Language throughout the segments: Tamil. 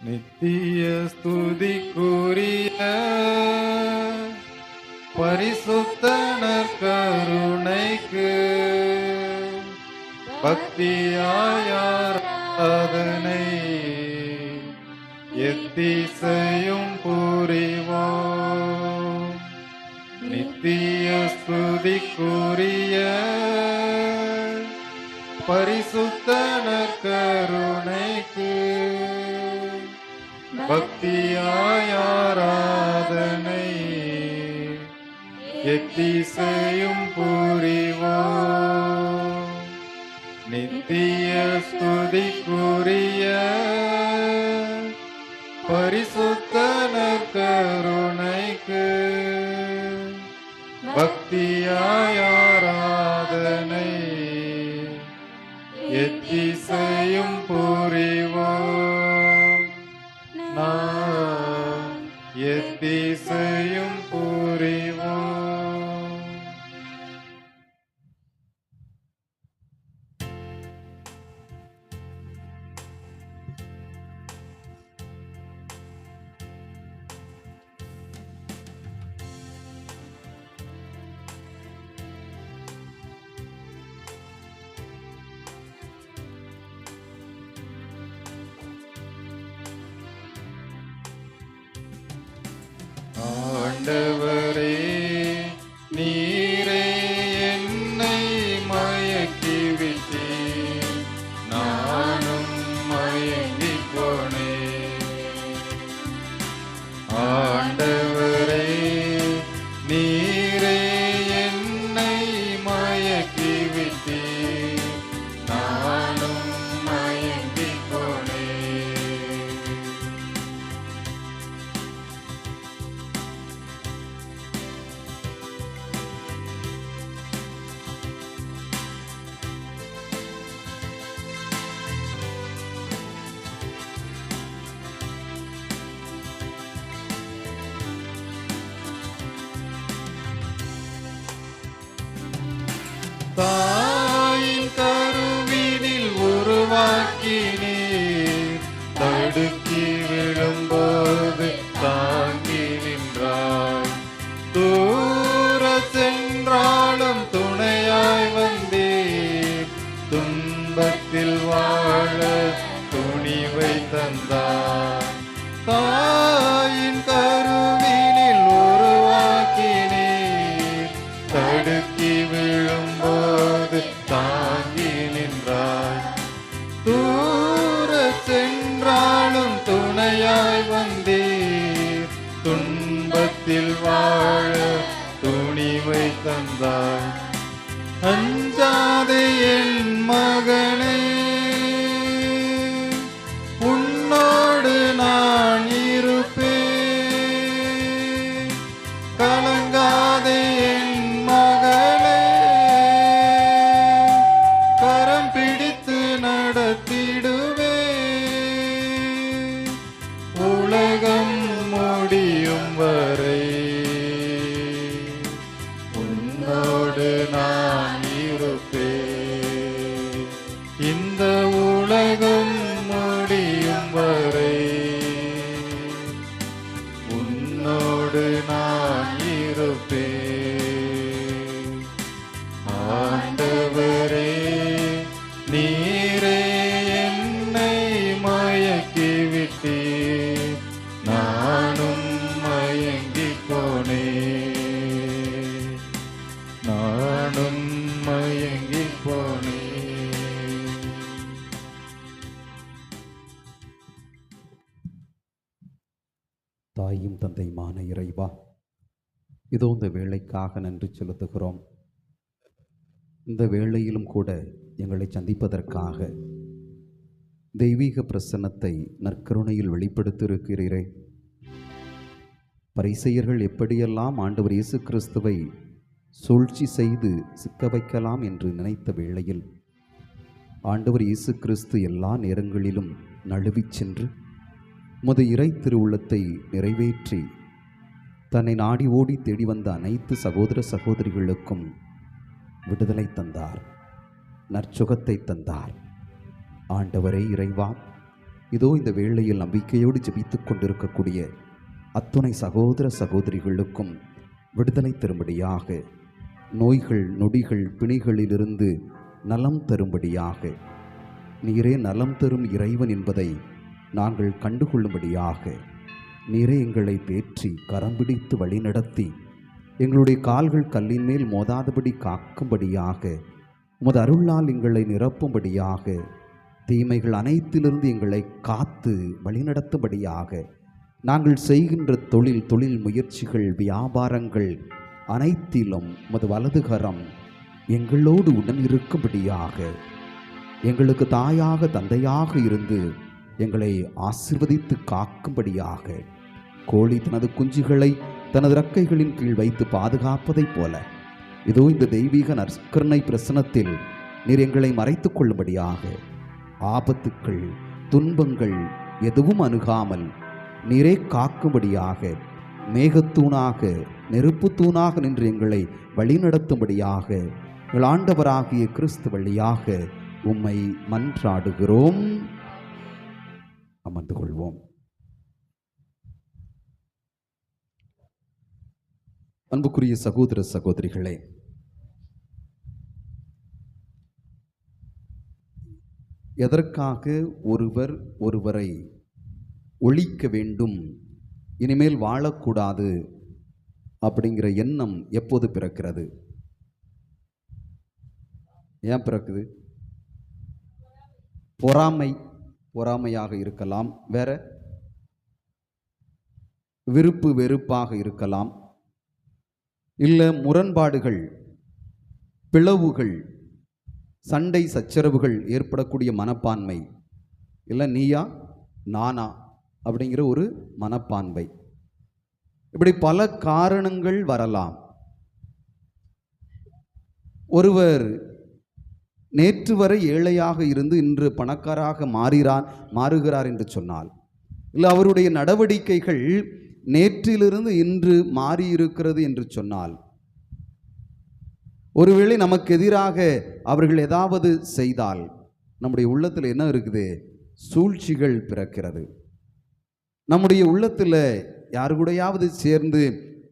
நித்திய ஸ்துதிக்குரிய பரிசுத்த நற்கருணைக்கு பக்தியாய் ஆராதனை எத்திசையும் புரிவோம். நித்திய ஸ்துதிக்குரிய பரிசுத்த நற்கருணைக்கு பக்தியாய் ஆராதனை எத்திசையும் புரிவோம். நித்திய ஸ்துதிக்குரிய பரிசுத்த நற்கருணைக்கு பக்தியாய் ஆராதனை எத்திசையும் புரிவோம். நாம் எத்திசையும் புரிவோம். ஆண்டவரே, நீரே என்னை மயக்கிவிட்டீர், நானும் மயங்கிப் போனேன். ஆண்டவரே, நீரே என்னை மயக்கிவிட்டீர், நானும் மயங்கிப் போனேன். தாயின் கருவினில் உருவாக்கினீர், தடுக்கி விழும்போது தாங்கி நின்றாய். தூர சென்றாலும் துணையாய் வந்தீர், துன்பத்தில் வாழ துணிவை தந்தாய். தாயின் கருவினில் உருவாக்கினீர், தடுக்கி விழும்போது தாங்கி நின்றாய். தூர சென்றாலும் துணையாய் வந்தீர், துன்பத்தில் வாழ துணிவை தந்தாய். அஞ்சாதே என் மகனே, உன்னோடு நான் இருப்பேன். கலங்காதே என் மகளே, கரம் பிடித்து நடத்திடுவேன். உலகம் முடியும் வரை உன்னோடு நான் இருப்பேன். இந்த உலகம் முடியும் வரை உன்னோடு நான் இருப்பேன். ஆண்டவரே, நீரே என்னை மயக்கிவிட்டீர், நானும் மயங்கிப் போனேன். நானும் மயங்கிப் போனேன். தாயும் தந்தையுமான இறைவா, இதோ இந்த வேளைக்காக நன்றி செலுத்துகிறோம். இந்த வேளையிலும் கூட எங்களை சந்திப்பதற்காக தெய்வீக பிரசன்னத்தை நற்கருணையில் வெளிப்படுத்தியிருக்கிறீரே. பரிசேயர்கள் எப்படியெல்லாம் ஆண்டவர் இயேசு கிறிஸ்துவை சூழ்ச்சி செய்து சிக்க வைக்கலாம் என்று நினைத்த வேளையில் ஆண்டவர் இயேசு கிறிஸ்து எல்லா நேரங்களிலும் நழுவிச் சென்று உமது இறை திருவுள்ளத்தை நிறைவேற்றி தன்னை நாடி ஓடி தேடி வந்த அனைத்து சகோதர சகோதரிகளுக்கும் விடுதலை தந்தார், நற்சுகத்தை தந்தார். ஆண்டவரே இறைவா, இதோ இந்த வேளையில் நம்பிக்கையோடு ஜெபித்துக் கொண்டிருக்கக்கூடிய அத்துணை சகோதர சகோதரிகளுக்கும் விடுதலை தரும்படியாக, நோய்கள் நொடிகள் பிணிகளிலிருந்து நலம் தரும்படியாக, நீரே நலம் தரும் இறைவன் என்பதை நாங்கள் கண்டுகொள்ளும்படியாக, நீரே எங்களை தேற்றி கரம் பிடித்து வழிநடத்தி எங்களுடைய கால்கள் கல்லின் மேல் மோதாதபடி காக்கும்படியாக, உமது அருளால் எங்களை நிரப்பும்படியாக, தீமைகள் அனைத்திலிருந்து எங்களை காத்து வழிநடத்தும்படியாக, நாங்கள் செய்கின்ற தொழில் முயற்சிகள் வியாபாரங்கள் அனைத்திலும் உமது வலதுகரம் எங்களோடு உடன் இருக்கும்படியாக, எங்களுக்கு தாயாக தந்தையாக இருந்து எங்களை ஆசீர்வதித்து காக்கும்படியாக, கோழி தனது குஞ்சுகளை தனது இறக்கைகளின் கீழ் வைத்து பாதுகாப்பதைப் போல இதோ இந்த தெய்வீக நற்கருணை பிரசனத்தில் நீர் எங்களை மறைத்து கொள்ளும்படியாக, ஆபத்துக்கள் துன்பங்கள் எதுவும் அணுகாமல் நீரே காக்கும்படியாக, மேகத்தூணாக நெருப்புத்தூணாக நின்று எங்களை வழிநடத்தும்படியாக எங்கள் ஆண்டவராகிய கிறிஸ்து வழியாக உம்மை மன்றாடுகிறோம். அமர்ந்து கொள்வோம். அன்புக்குரிய சகோதர சகோதரிகளே, எதற்காக ஒருவர் ஒருவரை ஒழிக்க வேண்டும், இனிமேல் வாழக்கூடாது அப்படிங்கிற எண்ணம் எப்போது பிறக்கிறது? ஏன் பிறக்குது? பொறாமையாக இருக்கலாம், வேற விருப்பு வெறுப்பாக இருக்கலாம், இல்லை முரண்பாடுகள், பிளவுகள், சண்டை சச்சரவுகள் ஏற்படக்கூடிய மனப்பான்மை, இல்லை நீயா நானா அப்படிங்கிற ஒரு மனப்பான்மை, இப்படி பல காரணங்கள் வரலாம். ஒருவர் நேற்று வரை ஏழையாக இருந்து இன்று பணக்காராக மாறுகிறார் என்று சொன்னால், இல்லை அவருடைய நடவடிக்கைகள் நேற்றிலிருந்து இன்று மாறியிருக்கிறது என்று சொன்னால், ஒருவேளை நமக்கு எதிராக அவர்கள் ஏதாவது செய்தால் நம்முடைய உள்ளத்தில் என்ன இருக்குது? சூழ்ச்சிகள் பிறக்கிறது. நம்முடைய உள்ளத்தில் யாரு கூடயாவது சேர்ந்து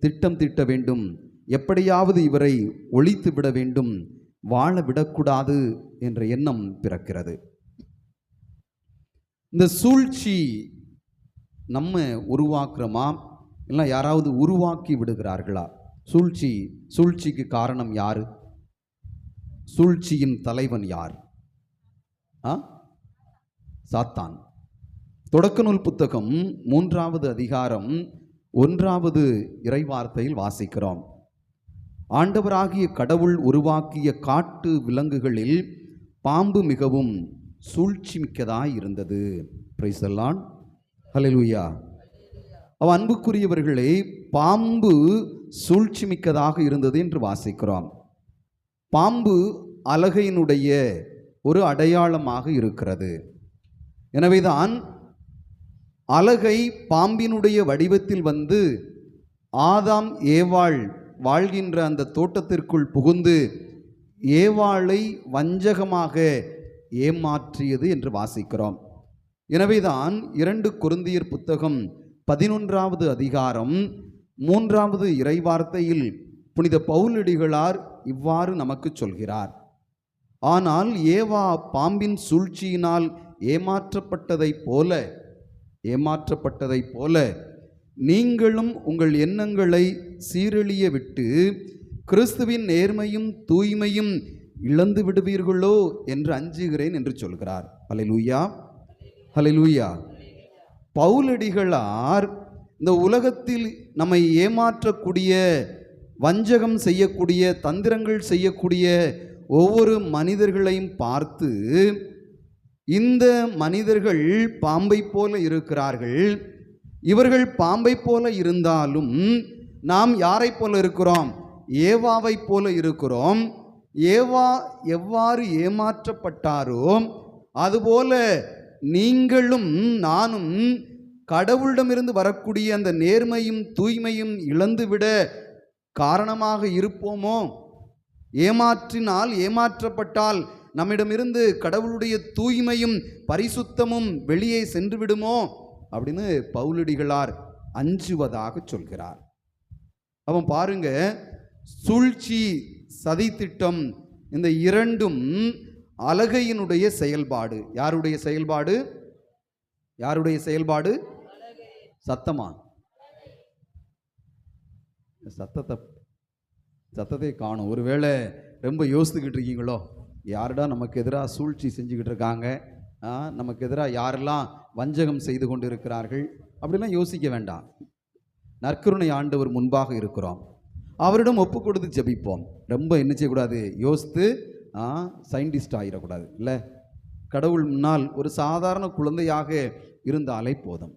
திட்டம் தீட்ட வேண்டும், எப்படியாவது இவரை ஒழித்து விட வேண்டும், வாழ விடக்கூடாது என்ற எண்ணம் பிறக்கிறது. இந்த சூழ்ச்சி நம்ம உருவாக்குறோமா, இல்லை யாராவது உருவாக்கி விடுகிறார்களா? சூழ்ச்சிக்கு காரணம் யாரு? சூழ்ச்சியின் தலைவன் யார்? சாத்தான். தொடக்க நூல் புத்தகம் 3வது அதிகாரம் 1வது இறைவார்த்தையில் வாசிக்கிறோம். ஆண்டவராகிய கடவுள் உருவாக்கிய காட்டு விலங்குகளில் பாம்பு மிகவும் சூழ்ச்சி மிக்கதாய் இருந்தது. Praise the lord. ஹல்லேலூயா. அன்புக்குரியவர்களே, பாம்பு சூழ்ச்சி மிக்கதாக இருந்தது என்று வாசிக்கிறோம். பாம்பு அழகையினுடைய ஒரு அடையாளமாக இருக்கிறது. எனவேதான் அழகை பாம்பினுடைய வடிவத்தில் வந்து ஆதாம் ஏவாள் வாழ்கின்ற அந்த தோட்டத்திற்குள் புகுந்து ஏவாளை வஞ்சகமாக ஏமாற்றியது என்று வாசிக்கிறோம். எனவேதான் 2 கொரிந்தியர் புத்தகம் 11வது அதிகாரம் 3வது இறைவார்த்தையில் புனித பவுலடிகளார் இவ்வாறு நமக்கு சொல்கிறார்: ஆனால் ஏவா பாம்பின் சூழ்ச்சியினால் ஏமாற்றப்பட்டதைப் போல நீங்களும் உங்கள் எண்ணங்களை சீரழிய விட்டு கிறிஸ்துவின் நேர்மையும் தூய்மையும் இழந்து விடுவீர்களோ என்று அஞ்சுகிறேன் என்று சொல்கிறார். ஹல்லேலூயா, ஹல்லேலூயா. பவுலடிகளார் இந்த உலகத்தில் நம்மை ஏமாற்றக்கூடிய, வஞ்சகம் செய்யக்கூடிய, தந்திரங்கள் செய்யக்கூடிய ஒவ்வொரு மனிதர்களையும் பார்த்து, இந்த மனிதர்கள் பாம்பை போல இருக்கிறார்கள், இவர்கள் பாம்பை போல இருந்தாலும் நாம் யாரை போல இருக்கிறோம்? ஏவாவை போல இருக்கிறோம். ஏவா எவ்வாறு ஏமாற்றப்பட்டாரோ அதுபோல நீங்களும் நானும் கடவுளிடமிருந்து வரக்கூடிய அந்த நேர்மையும் தூய்மையும் இழந்துவிட காரணமாக இருப்போமோ? ஏமாற்றினால், ஏமாற்றப்பட்டால் நம்மிடமிருந்து கடவுளுடைய தூய்மையும் பரிசுத்தமும் வெளியே சென்று விடுமோ அப்படின்னு பவுலடிகளார் அஞ்சுவதாக சொல்கிறார். அவன் பாருங்க, சூழ்ச்சி, சதித்திட்டம், இந்த இரண்டும் அலகையினுடைய செயல்பாடு. யாருடைய செயல்பாடு? யாருடைய செயல்பாடு? சத்தமா? சத்தத்தை காணும். ஒருவேளை ரொம்ப யோசித்துக்கிட்டு இருக்கீங்களோ, யாருடா நமக்கு எதிராக சூழ்ச்சி செஞ்சுக்கிட்டு இருக்காங்க, நமக்கு எதிராக யாரெல்லாம் வஞ்சகம் செய்து கொண்டு இருக்கிறார்கள் அப்படிலாம் யோசிக்க வேண்டாம். நற்கருணை ஆண்டவர் முன்பாக இருக்கிறோம், அவரிடம் ஒப்பு கொடுத்து ஜெபிப்போம். ரொம்ப என்ன செய்யக்கூடாது, யோசித்து சயின்டிஸ்ட் ஆகிடக்கூடாது. இல்லை, கடவுள் முன்னால் ஒரு சாதாரண குழந்தையாக இருந்தாலே போதும்.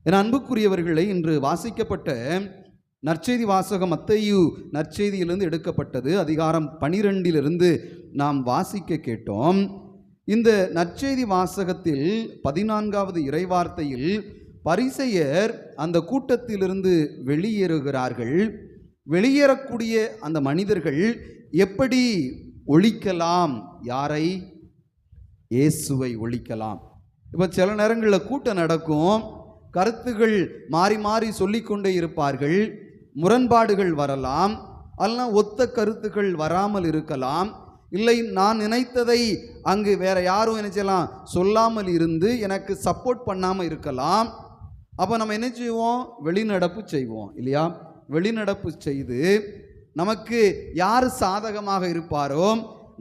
என் அன்புக்குரியவர்களை, இன்று வாசிக்கப்பட்ட நற்செய்தி வாசகம் மத்தேயு நற்செய்தியிலிருந்து எடுக்கப்பட்டது. அதிகாரம் 12 நாம் வாசிக்க கேட்டோம். இந்த நற்செய்தி வாசகத்தில் 14வது இறைவார்த்தையில் பரிசேயர் அந்த கூட்டத்திலிருந்து வெளியேறுகிறார்கள். வெளியேறக்கூடிய அந்த மனிதர்கள் எப்படி ஒழிக்கலாம்? யாரை? இயேசுவை ஒழிக்கலாம். இப்போ சில நேரங்களில் கூட்டம் நடக்கும், கருத்துகள் மாறி மாறி சொல்லிக்கொண்டே இருப்பார்கள், முரண்பாடுகள் வரலாம், அதெல்லாம் ஒத்த கருத்துக்கள் வராமல் இருக்கலாம். இல்லை, நான் நினைத்ததை அங்கு வேற யாரும் என்ன செய்யலாம், சொல்லாமல் இருந்து எனக்கு சப்போர்ட் பண்ணாமல் இருக்கலாம். அப்போ நம்ம என்ன செய்வோம்? வெளிநடப்பு செய்வோம் இல்லையா? வெளிநடப்பு செய்து நமக்கு யார் சாதகமாக இருப்பாரோ,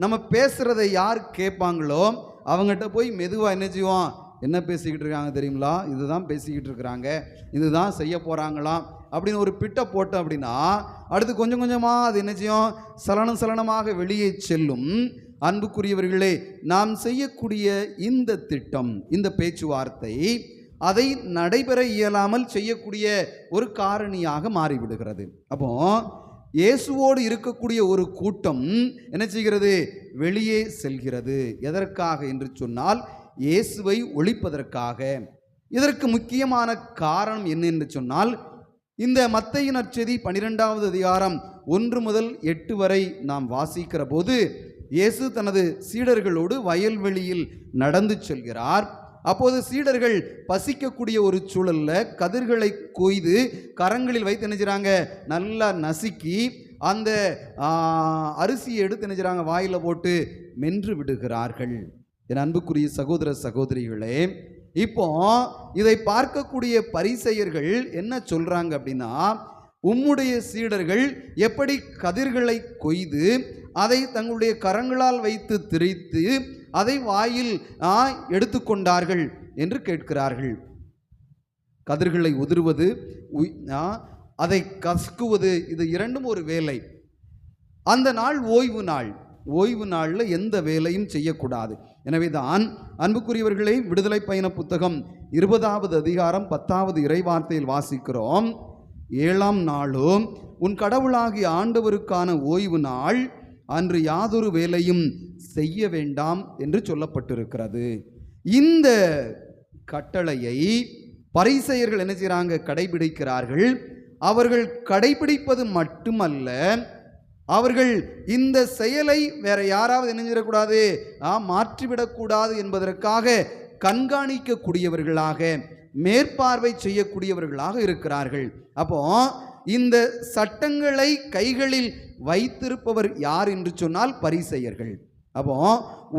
நம்ம பேசுகிறதை யார் கேட்பாங்களோ அவங்ககிட்ட போய் மெதுவாக என்ன செய்வோம்? என்ன பேசிக்கிட்டு இருக்காங்க தெரியுங்களா, இதுதான் பேசிக்கிட்டு இருக்கிறாங்க, இதுதான் செய்ய போகிறாங்களாம் அப்படின்னு ஒரு பிட்டை போட்டோம் அப்படின்னா, அடுத்து கொஞ்சம் கொஞ்சமாக அது என்ன செய்யும்? சலனமாக வெளியே செல்லும். அன்புக்குரியவர்களே, நாம் செய்யக்கூடிய இந்த திட்டம், இந்த பேச்சுவார்த்தை அதை நடைபெற இயலாமல் செய்யக்கூடிய ஒரு காரணியாக மாறிவிடுகிறது. அப்போ இயேசுவோடு இருக்கக்கூடிய ஒரு கூட்டம் என்ன செய்கிறது? வெளியே செல்கிறது. எதற்காக என்று சொன்னால், இயேசுவை ஒழிப்பதற்காக. இதற்கு முக்கியமான காரணம் என்ன என்று சொன்னால், இந்த மத்தேயு நற்செய்தி 12வது அதிகாரம் 1 முதல் 8 வரை நாம் வாசிக்கிற போது, இயேசு தனது சீடர்களோடு வயல்வெளியில் நடந்து செல்கிறார். அப்போது சீடர்கள் பசிக்கக்கூடிய ஒரு சூழல்ல கதிர்களை கொய்து கரங்களில் வைத்து நினைச்சாங்க, நல்லா நசுக்கி அந்த அரிசியை எடுத்து நினைச்சாங்க, வாயில போட்டு மென்று விடுகிறார்கள். என் அன்புக்குரிய சகோதர சகோதரிகளே, இப்போ இதை பார்க்கக்கூடிய பரிசேயர்கள் என்ன சொல்றாங்க அப்படின்னா, உம்முடைய சீடர்கள் எப்படி கதிர்களை கொய்து அதை தங்களுடைய கரங்களால் வைத்து திரித்து அதை வாயில் எடுத்துக்கொண்டார்கள் என்று கேட்கிறார்கள். கதிர்களை உதிர்வது, அதை கசக்குவது, இது இரண்டும் ஒரு வேலை. அந்த நாள் ஓய்வு நாள். ஓய்வு நாளில் எந்த வேலையும் செய்யக்கூடாது. எனவே தான் அன்புக்குரியவர்களை, விடுதலை பயண புத்தகம் 20வது அதிகாரம் 10வது இறைவார்த்தையில் வாசிக்கிறோம், 7ஆம் நாளும் உன் கடவுளாகிய ஆண்டவருக்கான ஓய்வு நாள், அன்று யாதொரு வேலையும் செய்ய வேண்டாம் என்று சொல்லப்பட்டிருக்கிறது. இந்த கட்டளையை பரிசேயர்கள் என்ன செய்கிறாங்க? கடைபிடிக்கிறார்கள். அவர்கள் கடைபிடிப்பது மட்டுமல்ல, அவர்கள் இந்த செயலை வேற யாராவது என்ன செய்யக்கூடாது, மாற்றிவிடக்கூடாது என்பதற்காக கண்காணிக்கக்கூடியவர்களாக, மேற்பார்வை செய்யக்கூடியவர்களாக இருக்கிறார்கள். அப்போ இந்த சட்டங்களை கைகளில் வைத்திருப்பவர் யார் என்று சொன்னால் பரிசேயர்கள். அப்போ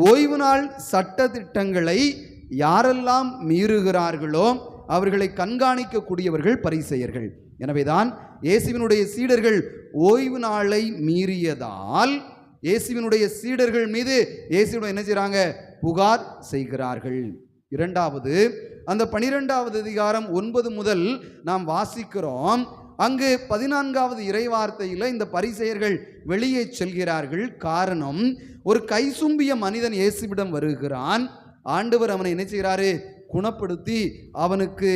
ஓய்வு நாள் சட்ட திட்டங்களை யாரெல்லாம் மீறுகிறார்களோ அவர்களை கண்காணிக்கக்கூடியவர்கள் பரிசேயர்கள். எனவேதான் இயேசுவினுடைய சீடர்கள் ஓய்வு நாளை மீறியதால் இயேசுவினுடைய சீடர்கள் மீது இயேசுவின் என்ன செய்கிறாங்க? புகார் செய்கிறார்கள். இரண்டாவது, அந்த 12வது அதிகாரம் 9 முதல் நாம் வாசிக்கிறோம். அங்கு 14வது இறைவார்த்தையில் இந்த பரிசேயர்கள் வெளியே செல்கிறார்கள். காரணம், ஒரு கைசும்பிய மனிதன் இயேசுவிடம் வருகிறான். ஆண்டவர் அவனை என்ன செய்கிறாரு? குணப்படுத்தி அவனுக்கு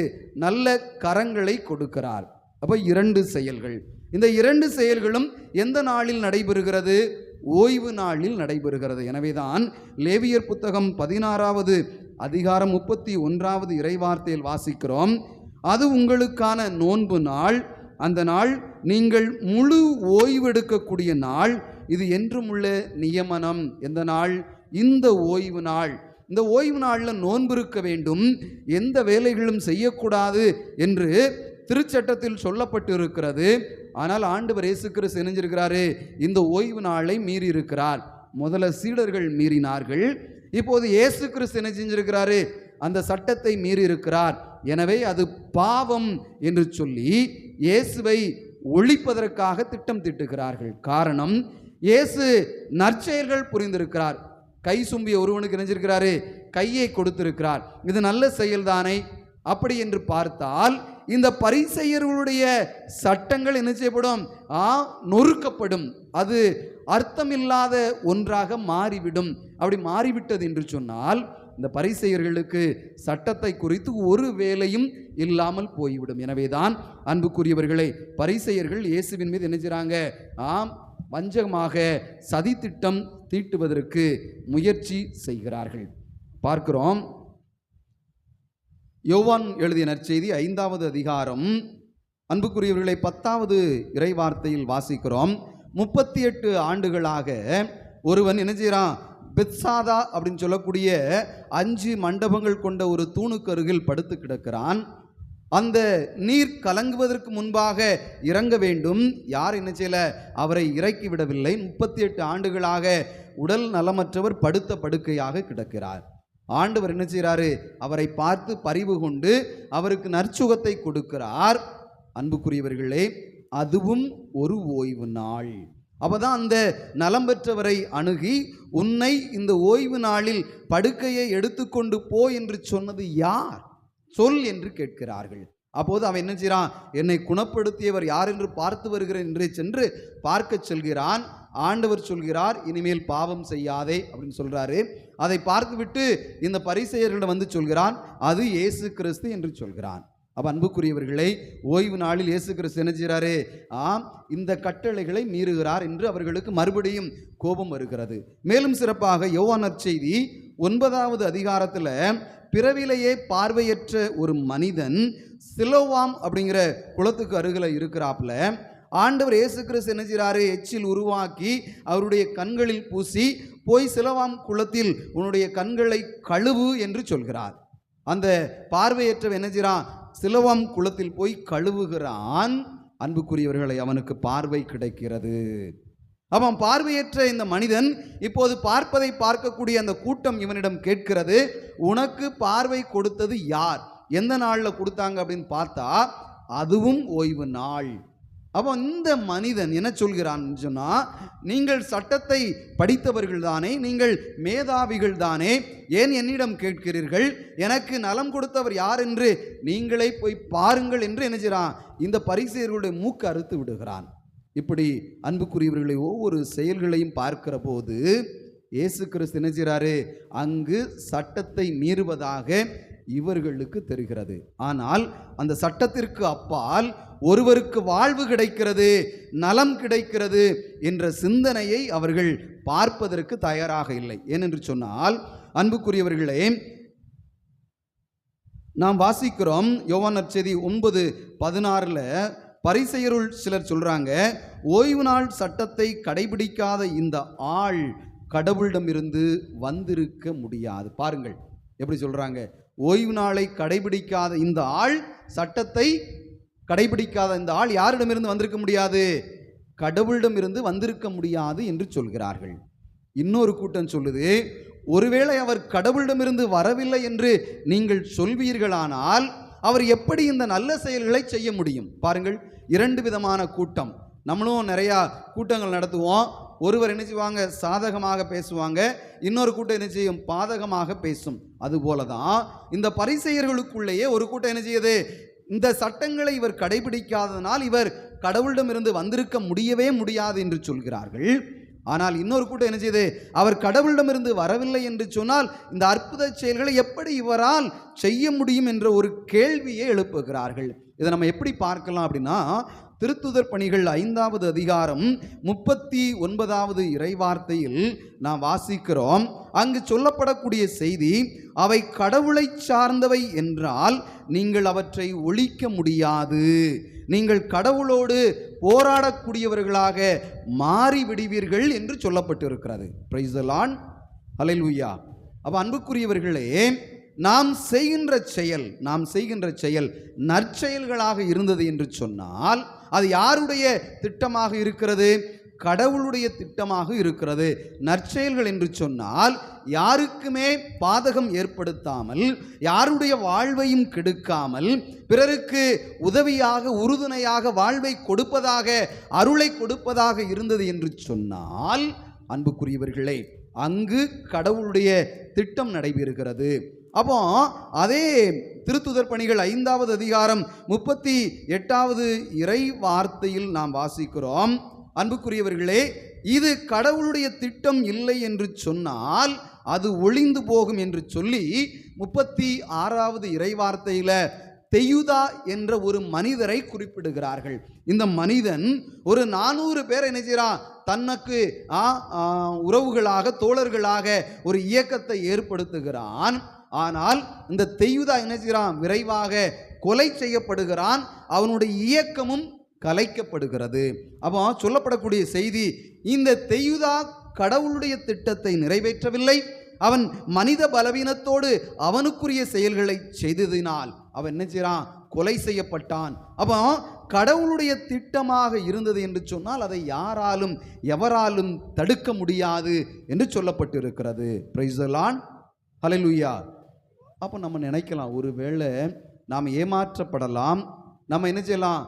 நல்ல கரங்களை கொடுக்கிறார். அப்போ 2 செயல்கள். இந்த 2 செயல்களும் எந்த நாளில் நடைபெறுகிறது? ஓய்வு நாளில் நடைபெறுகிறது. எனவேதான் லேவியர் புத்தகம் 16வது அதிகாரம் 31வது இறைவார்த்தையில் வாசிக்கிறோம், அது உங்களுக்கான நோன்பு நாள், அந்த நாள் நீங்கள் முழு ஓய்வெடுக்கக்கூடிய நாள், இது என்றும் உள்ள நியமனம். எந்த நாள்? இந்த ஓய்வு நாள், இந்த ஓய்வு நாளில் நோன்பு இருக்க வேண்டும், எந்த வேலைகளும் செய்யக்கூடாது என்று திருச்சட்டத்தில் சொல்லப்பட்டு இருக்கிறது. ஆனால் ஆண்டவர் இயேசு கிறிஸ்து செஞ்சிருக்கிறாரு, இந்த ஓய்வு நாளை மீறி இருக்கிறார். முதல்ல சீடர்கள் மீறினார்கள், இப்போது இயேசு கிறிஸ்து என்ன செஞ்சிருக்கிறாரு, அந்த சட்டத்தை மீறி இருக்கிறார். எனவே அது பாவம் என்று சொல்லி இயேசுவை ஒழிப்பதற்காக திட்டம் தீட்டுகிறார்கள். காரணம், இயேசு நற்செயல்கள் புரிந்திருக்கிறார். கை சும்பிய ஒருவனுக்கு நினைச்சிருக்கிறாரு, கையை கொடுத்திருக்கிறார். இது நல்ல செயல்தானே? அப்படி என்று பார்த்தால் இந்த பரிசேயர்களுடைய சட்டங்கள் என்ன செய்யப்படும்? நொறுக்கப்படும். அது அர்த்தமில்லாத ஒன்றாக மாறிவிடும். அப்படி மாறிவிட்டது என்று சொன்னால் இந்த பரிசேயர்களுக்கு சட்டத்தை குறித்து ஒரு வேலையும் இல்லாமல் போய்விடும். எனவேதான் அன்புக்குரியவர்களே, பரிசேயர்கள் இயேசுவின் மீது என்ன செய்றாங்க? வஞ்சகமாக சதி திட்டம் தீட்டுவதற்கு முயற்சி செய்கிறார்கள். பார்க்கிறோம், யோவான் எழுதிய நற்செய்தி 5வது அதிகாரம், அன்புக்குரியவர்களை 10வது இறைவார்த்தையில் வாசிக்கிறோம். 38 ஆண்டுகளாக ஒருவன் என்ன செய்கிறான்? பெத்சாதா அப்படின்னு சொல்லக்கூடிய 5 மண்டபங்கள் கொண்ட ஒரு தூணுக்கு அருகில் படுத்து கிடக்கிறான். அந்த நீர் கலங்குவதற்கு முன்பாக இறங்க வேண்டும். யார் என்ன செய்யல? அவரை இறக்கி விடவில்லை. 38 ஆண்டுகளாக உடல் நலமற்றவர் படுத்த படுக்கையாக கிடக்கிறார். ஆண்டவர் என்ன செய்கிறாரு? அவரை பார்த்து பரிவு கொண்டு அவருக்கு நற்சுகத்தை கொடுக்கிறார். அன்புக்குரியவர்களே, அதுவும் ஒரு ஓய்வு நாள். அப்பதான் அந்த நலம் பெற்றவரை அணுகி, உன்னை இந்த ஓய்வு நாளில் படுக்கையை எடுத்துக்கொண்டு போ என்று சொன்னது யார்? சொல் என்று கேட்கிறார்கள். அப்போது அவன் என்ன செய்கிறான்? என்னை குணப்படுத்தியவர் யார் என்று பார்த்து வருகிறேன் என்று சென்று பார்க்க செல்கிறான். ஆண்டவர் சொல்கிறார், இனிமேல் பாவம் செய்யாதே அப்படின்னு சொல்றாரு. அதை பார்த்துவிட்டு இந்த பரிசேயர்களிடம் வந்து சொல்கிறான், அது இயேசு கிறிஸ்து என்று சொல்கிறான். அப்ப அன்புக்குரியவர்களை, ஓய்வு நாளில் இயேசு கிறிஸ்து என்ன செய்கிறாரு? இந்த கட்டளைகளை மீறுகிறார் என்று அவர்களுக்கு மறுபடியும் கோபம் வருகிறது. மேலும் சிறப்பாக யோவான் நற்செய்தி 9வது அதிகாரத்தில் பிறவிலேயே பார்வையற்ற ஒரு மனிதன் சிலோவாம் அப்படிங்கிற குளத்துக்கு அருகில் இருக்கிறாப்புல. ஆண்டவர் இயேசு கிறிஸ்து என்ன செய்கிறாரு? எச்சில் உருவாக்கி அவருடைய கண்களில் பூசி, போய் சிலோவாம் குளத்தில் உன்னுடைய கண்களை கழுவு என்று சொல்கிறார். அந்த பார்வையற்றவன் என்ன செய்கிறான்? சிலோவாம் குளத்தில் போய் கழுவுகிறான். அன்புக்குரியவர்களை, அவனுக்கு பார்வை கிடைக்கிறது. அவன் பார்வையற்ற இந்த மனிதன் இப்போது பார்ப்பதை பார்க்கக்கூடிய அந்த கூட்டம் இவனிடம் கேட்கிறது, உனக்கு பார்வை கொடுத்தது யார்? எந்த நாளில் கொடுத்தாங்க அப்படின்னு பார்த்தா அதுவும் ஓய்வு நாள். அவன் இந்த மனிதன் என்ன சொல்கிறான் சொன்னா, நீங்கள் சட்டத்தை படித்தவர்கள் தானே, நீங்கள் மேதாவிகள் தானே, ஏன் என்னிடம் கேட்கிறீர்கள்? எனக்கு நலம் கொடுத்தவர் யார் என்று நீங்களே போய் பாருங்கள் என்று என்ன செய்கிறான்? இந்த பரிசேயர்களுடைய மூக்கு அறுத்து விடுகிறான். இப்படி அன்புக்குரியவர்களை ஒவ்வொரு செயல்களையும் பார்க்கிற போது இயேசு கிறிஸ்து என்ன செய்கிறாரு? அங்கு சட்டத்தை மீறுவதாக இவர்களுக்கு தெரிகிறது. ஆனால் அந்த சட்டத்திற்கு அப்பால் ஒருவருக்கு வாழ்வு கிடைக்கிறது, நலம் கிடைக்கிறது என்ற சிந்தனையை அவர்கள் பார்ப்பதற்கு தயாராக இல்லை. ஏனென்று சொன்னால் அன்புக்குரியவர்களே, நாம் வாசிக்கிறோம் யோவான் நற்செய்தி 9:16 பரிசேயருள் சிலர் சொல்றாங்க, ஓய்வு நாள் சட்டத்தை கடைபிடிக்காத இந்த ஆள் கடவுளிடமிருந்து வந்திருக்க முடியாது. பாருங்கள் எப்படி சொல்றாங்க, ஓய்வு நாளை கடைபிடிக்காத இந்த ஆள், சட்டத்தை கடைபிடிக்காத இந்த ஆள் யாரிடமிருந்து வந்திருக்க முடியாது? கடவுளிடமிருந்து வந்திருக்க முடியாது என்று சொல்கிறார்கள். இன்னொரு கூட்டம் சொல்லுது, ஒருவேளை அவர் கடவுளிடமிருந்து வரவில்லை என்று நீங்கள் சொல்வீர்களானால் அவர் எப்படி இந்த நல்ல செயல்களை செய்ய முடியும்? பாருங்கள், 2 விதமான கூட்டம். நம்மளும் நிறையா கூட்டங்கள் நடத்துவோம். ஒருவர் என்ன செய்வாங்க? சாதகமாக பேசுவாங்க. இன்னொரு கூட்டம் என்ன செய்யும்? பாதகமாக பேசும். அதுபோல தான் இந்த பரிசேயர்களுக்குள்ளேயே ஒரு கூட்டம் என்ன செய்யுது? இந்த சட்டங்களை இவர் கடைபிடிக்காததனால் இவர் கடவுளிடமிருந்து வந்திருக்க முடியவே முடியாது என்று சொல்கிறார்கள். ஆனால் இன்னொரு கூட்டம் என்ன செய்யுது? அவர் கடவுளிடமிருந்து வரவில்லை என்று சொன்னால் இந்த அற்புத செயல்களை எப்படி இவரால் செய்ய முடியும் என்ற ஒரு கேள்வியை எழுப்புகிறார்கள். இதை நம்ம எப்படி பார்க்கலாம் அப்படின்னா, திருத்துதர் பணிகள் 5வது அதிகாரம் 39வது இறைவார்த்தையில் நாம் வாசிக்கிறோம். அங்கு சொல்லப்படக்கூடிய செய்தி, அவை கடவுளை சார்ந்தவை என்றால் நீங்கள் அவற்றை ஒழிக்க முடியாது, நீங்கள் கடவுளோடு போராடக்கூடியவர்களாக மாறிவிடுவீர்கள் என்று சொல்லப்பட்டிருக்கிறது. Praise the lord. ஹல்லேலூயா. அப்போ அன்புக்குரியவர்களே, நாம் செய்கின்ற செயல் நற்செயல்களாக இருந்தது என்று சொன்னால் அது யாருடைய திட்டமாக இருக்கிறது? கடவுளுடைய திட்டமாக இருக்கிறது. நற்செயல்கள் என்று சொன்னால் யாருக்குமே பாதகம் ஏற்படுத்தாமல், யாருடைய வாழ்வையும் கெடுக்காமல், பிறருக்கு உதவியாக உறுதுணையாக வாழ்வை கொடுப்பதாக, அருளை கொடுப்பதாக இருந்தது என்று சொன்னால் அன்புக்குரியவர்களே, அங்கு கடவுளுடைய திட்டம் நடைபெறுகிறது. அப்போ அதே திருத்துதர் பணிகள் 5வது அதிகாரம் 38வது இறை வார்த்தையில் நாம் வாசிக்கிறோம். அன்புக்குரியவர்களே, இது கடவுளுடைய திட்டம் இல்லை என்று சொன்னால் அது ஒளிந்து போகும் என்று சொல்லி 36வது இறை வார்த்தையில தெயுதா என்ற ஒரு மனிதரை குறிப்பிடுகிறார்கள். இந்த மனிதன் ஒரு 400 பேர் என்ன செய்கிறான்? தனக்கு உறவுகளாக, தோழர்களாக ஒரு இயக்கத்தை ஏற்படுத்துகிறான். ஆனால் இந்த தெயுதா என்ன செய்கிறான்? விரைவாக கொலை செய்யப்படுகிறான். அவனுடைய இயக்கமும் கலைக்கப்படுகிறது. அப்போ சொல்லப்படக்கூடிய செய்தி, இந்த தெயுதா கடவுளுடைய திட்டத்தை நிறைவேற்றவில்லை. அவன் மனித பலவீனத்தோடு அவனுக்குரிய செயல்களை செய்ததினால் அவன் என்ன செய்கிறான்? கொலை செய்யப்பட்டான். அப்போ கடவுளுடைய திட்டமாக இருந்தது என்று சொன்னால் அதை யாராலும் எவராலும் தடுக்க முடியாது என்று சொல்லப்பட்டிருக்கிறது. Praise the lord, hallelujah. அப்போ நம்ம நினைக்கலாம், ஒருவேளை நாம் ஏமாற்றப்படலாம், நம்ம என்ன செய்யலாம்?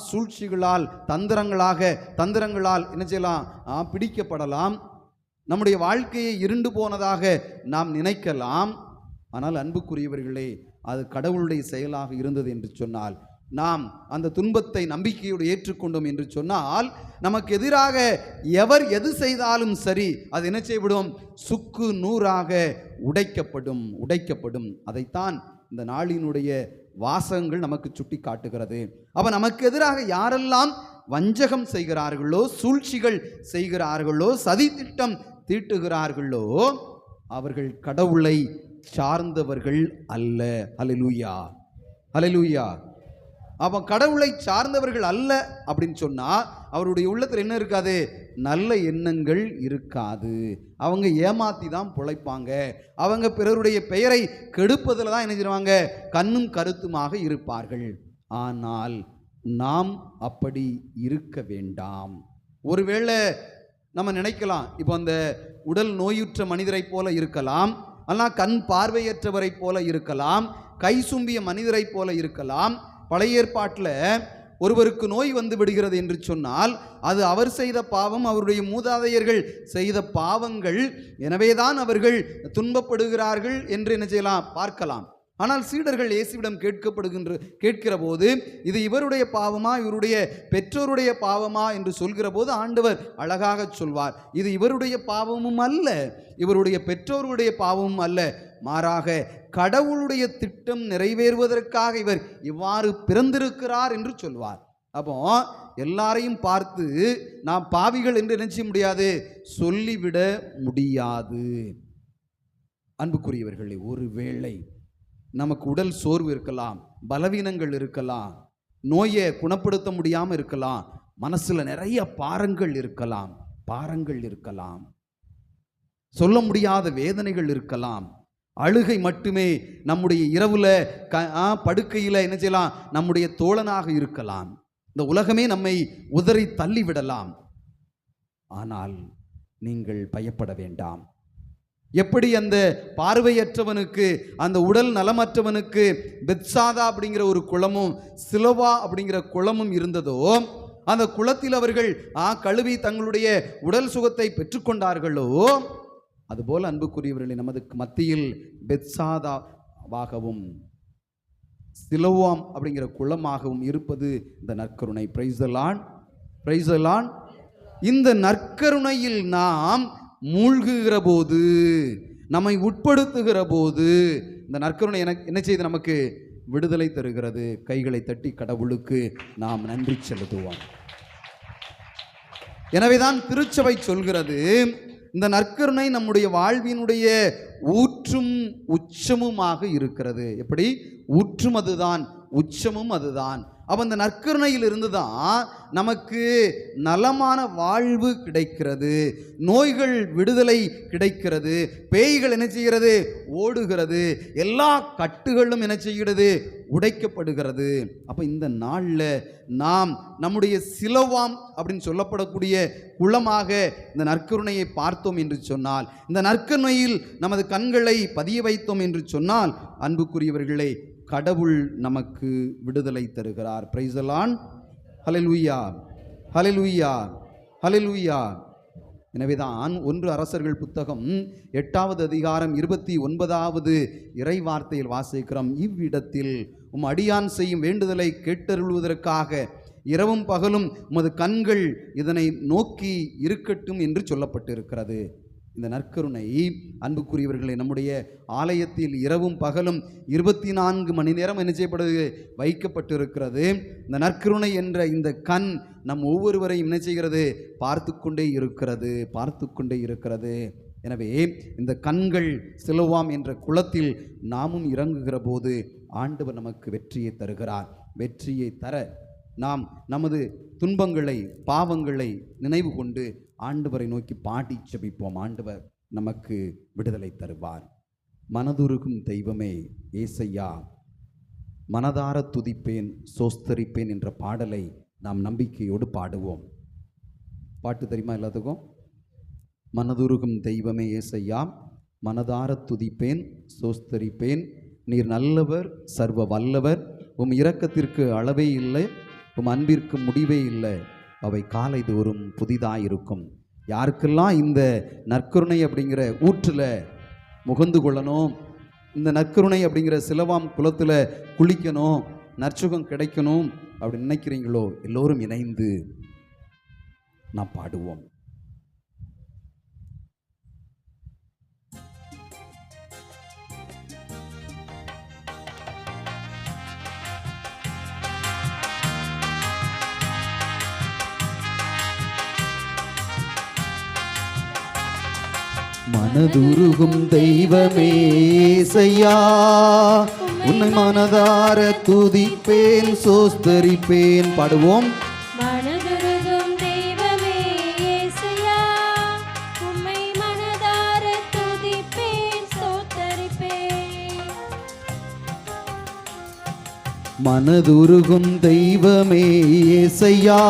சூழ்ச்சிகளால் தந்திரங்களால் என்ன செய்யலாம்? பிடிக்கப்படலாம், நம்முடைய வாழ்க்கையை இருண்டு போனதாக நாம் நினைக்கலாம். ஆனால் அன்புக்குரியவர்களே, அது கடவுளுடைய செயலாக இருந்தது என்று சொன்னால், நாம் அந்த துன்பத்தை நம்பிக்கையோடு ஏற்றுக்கொண்டோம் என்று சொன்னால், நமக்கு எதிராக எவர் எது செய்தாலும் சரி, அது என்ன செய்யப்படும்? சுக்கு நூறாக உடைக்கப்படும். அதைத்தான் இந்த நாளினுடைய வாசகங்கள் நமக்கு சுட்டி காட்டுகிறது. அப்ப நமக்கு எதிராக யாரெல்லாம் வஞ்சகம் செய்கிறார்களோ, சூழ்ச்சிகள் செய்கிறார்களோ, சதி திட்டம் தீட்டுகிறார்களோ, அவர்கள் கடவுளை சார்ந்தவர்கள் அல்ல. ஹல்லேலூயா, ஹல்லேலூயா. அவன் கடவுளை சார்ந்தவர்கள் அல்ல அப்படின்னு சொன்னா அவருடைய உள்ளத்தில் என்ன இருக்காது? நல்ல எண்ணங்கள் இருக்காது. அவங்க ஏமாத்தி தான் பிழைப்பாங்க. அவங்க பிறருடைய பெயரை கெடுப்பதில் தான் என்ன செய்வாங்க? கண்ணும் கருத்துமாக இருப்பார்கள். ஆனால் நாம் அப்படி இருக்க வேண்டாம். ஒருவேளை நம்ம நினைக்கலாம், இப்போ அந்த உடல் நோயுற்ற மனிதரை போல இருக்கலாம், ஆனால் கண் பார்வையற்றவரை போல இருக்கலாம், கை சும்பிய மனிதரை போல இருக்கலாம். பழைய ஏற்பாட்டில் ஒருவருக்கு நோய் வந்து விடுகிறது என்று சொன்னால் அது அவர் செய்த பாவம், அவருடைய மூதாதையர்கள் செய்த பாவங்கள். எனவேதான் அவர்கள் துன்பப்படுகிறார்கள் என்று என்ன செய்யலாம்? பார்க்கலாம். ஆனால் சீடர்கள் இயேசுவிடம் கேட்கிற போது இது இவருடைய பாவமா, இவருடைய பெற்றோருடைய பாவமா என்று சொல்கிற போது ஆண்டவர் அழகாக சொல்வார், இது இவருடைய பாவமும் அல்ல, இவருடைய பெற்றோருடைய பாவமும் அல்ல, மாறாக கடவுளுடைய திட்டம் நிறைவேறுவதற்காக இவர் இவ்வாறு பிறந்திருக்கிறார் என்று சொல்வார். அப்போ எல்லாரையும் பார்த்து நாம் பாவிகள் என்று நினைச்ச முடியாது, சொல்லிவிட முடியாது. அன்புக்குரியவர்களே, ஒருவேளை நமக்கு உடல் சோர்வு இருக்கலாம், பலவீனங்கள் இருக்கலாம், நோயை குணப்படுத்த முடியாமல் இருக்கலாம், மனசுல நிறைய பாரங்கள் இருக்கலாம், சொல்ல முடியாத வேதனைகள் இருக்கலாம், அழுகை மட்டுமே நம்முடைய இரவுல படுக்கையில் என்ன செய்யலாம்? நம்முடைய தோழனாக இருக்கலாம். இந்த உலகமே நம்மை உதறி தள்ளிவிடலாம். ஆனால் நீங்கள் பயப்பட வேண்டாம். எப்படி அந்த பார்வையற்றவனுக்கு, அந்த உடல் நலமற்றவனுக்கு பெத்சாதா அப்படிங்கிற ஒரு குளமும் சிலோவா அப்படிங்கிற குளமும் இருந்ததோ, அந்த குளத்தில் அவர்கள் கழுவி தங்களுடைய உடல் சுகத்தை பெற்றுக்கொண்டார்களோ, அதுபோல் அன்புக்குரியவர்களை நமது மத்தியில் பெத்சாதாவாகவும் சிலோவாம் அப்படிங்கிற குளமாகவும் இருப்பது இந்த நற்கருணை. Price the Lord, price the Lord. இந்த நற்கருணையில் நாம் மூழ்குகிற போது, நம்மை உட்படுத்துகிற போது, இந்த நற்கருணை என்ன செய்து நமக்கு விடுதலை தருகிறது. கைகளை தட்டி கடவுளுக்கு நாம் நன்றி செலுத்துவோம். எனவேதான் திருச்சபை சொல்கிறது, இந்த நற்கருணை நம்முடைய வாழ்வினுடைய ஊற்றும் உச்சமுமாக இருக்கிறது. எப்படி? ஊற்றும் அதுதான், உச்சமும் அதுதான். அப்போ இந்த நற்கருணையில் இருந்து தான் நமக்கு நலமான வாழ்வு கிடைக்கிறது, நோய்கள் விடுதலை கிடைக்கிறது, பேய்கள் என்ன செய்கிறது? ஓடுகிறது, எல்லா கட்டுகளும் என்ன செய்கிறது? உடைக்கப்படுகிறது. அப்போ இந்த நாளில் நாம் நம்முடைய சிலோவாம் அப்படின்னு சொல்லப்படக்கூடிய குளமாக இந்த நற்கருணையை பார்த்தோம் என்று சொன்னால், இந்த நற்கருணையில் நமது கண்களை பதிய வைத்தோம் என்று சொன்னால், அன்புக்குரியவர்களே, கடவுள் நமக்கு விடுதலை தருகிறார். Praise the lord. Hallelujah, hallelujah, hallelujah. எனவேதான் 1 அரசர்கள் புத்தகம் 8வது அதிகாரம் 29வது இறை வார்த்தையில் வாசிக்கிறோம், இவ்விடத்தில் உம் அடியான் செய்யும் வேண்டுதலை கேட்டருள்வதற்காக இரவும் பகலும் உமது கண்கள் இதனை நோக்கி இருக்கட்டும் என்று சொல்லப்பட்டிருக்கிறது. இந்த நற்கருணை அன்புக்குரியவர்களை நம்முடைய ஆலயத்தில் இரவும் பகலும் 24 மணி நேரம் என்ன செய்யப்படுது? வைக்கப்பட்டிருக்கிறது. இந்த நற்கருணை என்ற இந்த கண் நம் ஒவ்வொருவரையும் என்ன செய்கிறது? பார்த்து கொண்டே இருக்கிறது, பார்த்து கொண்டே இருக்கிறது. எனவே இந்த கண்கள் சிலோவாம் என்ற குளத்தில் நாமும் இறங்குகிற போது ஆண்டவர் நமக்கு வெற்றியை தருகிறார். வெற்றியை தர நாம் நமது துன்பங்களை, பாவங்களை நினைவு கொண்டு ஆண்டவரை நோக்கி பாடி ஜெபிப்போம். ஆண்டவர் நமக்கு விடுதலை தருவார். மனதுருகும் தெய்வமே ஏசையா, மனதார துதிப்பேன் சோஸ்தரிப்பேன் என்ற பாடலை நாம் நம்பிக்கையோடு பாடுவோம். பாட்டு தெரியுமா எல்லாத்துக்கும்? மனதுருகும் தெய்வமே ஏசையா, மனதார துதிப்பேன் சோஸ்தரிப்பேன், நீர் நல்லவர் சர்வ வல்லவர், உம் இரக்கத்திற்கு அளவே இல்லை, உம் அன்பிற்கு முடிவே இல்லை, அவை காலை தோறும் புதிதாயிருக்கும். யாருக்கெல்லாம் இந்த நற்கருணை அப்படிங்கிற ஊற்றில் முகந்து கொள்ளணும், இந்த நற்கருணை அப்படிங்கிற சிலோவாம் குளத்தில் குளிக்கணும், நற்சுகம் கிடைக்கணும் அப்படின்னு நினைக்கிறீங்களோ, எல்லோரும் இணைந்து நாம் பாடுவோம். மனதுருகும் தெய்வமே ஏசையா, உன்னை மனதார துதிப்பேன் சோஸ்தரிப்பேன். பாடுவோம். மனதுருகும் தெய்வமே ஏசையா, உம்மை மனதார துதிப்பேன் சோஸ்தரிப்பேன். மனதுருகும் தெய்வமே ஏசையா,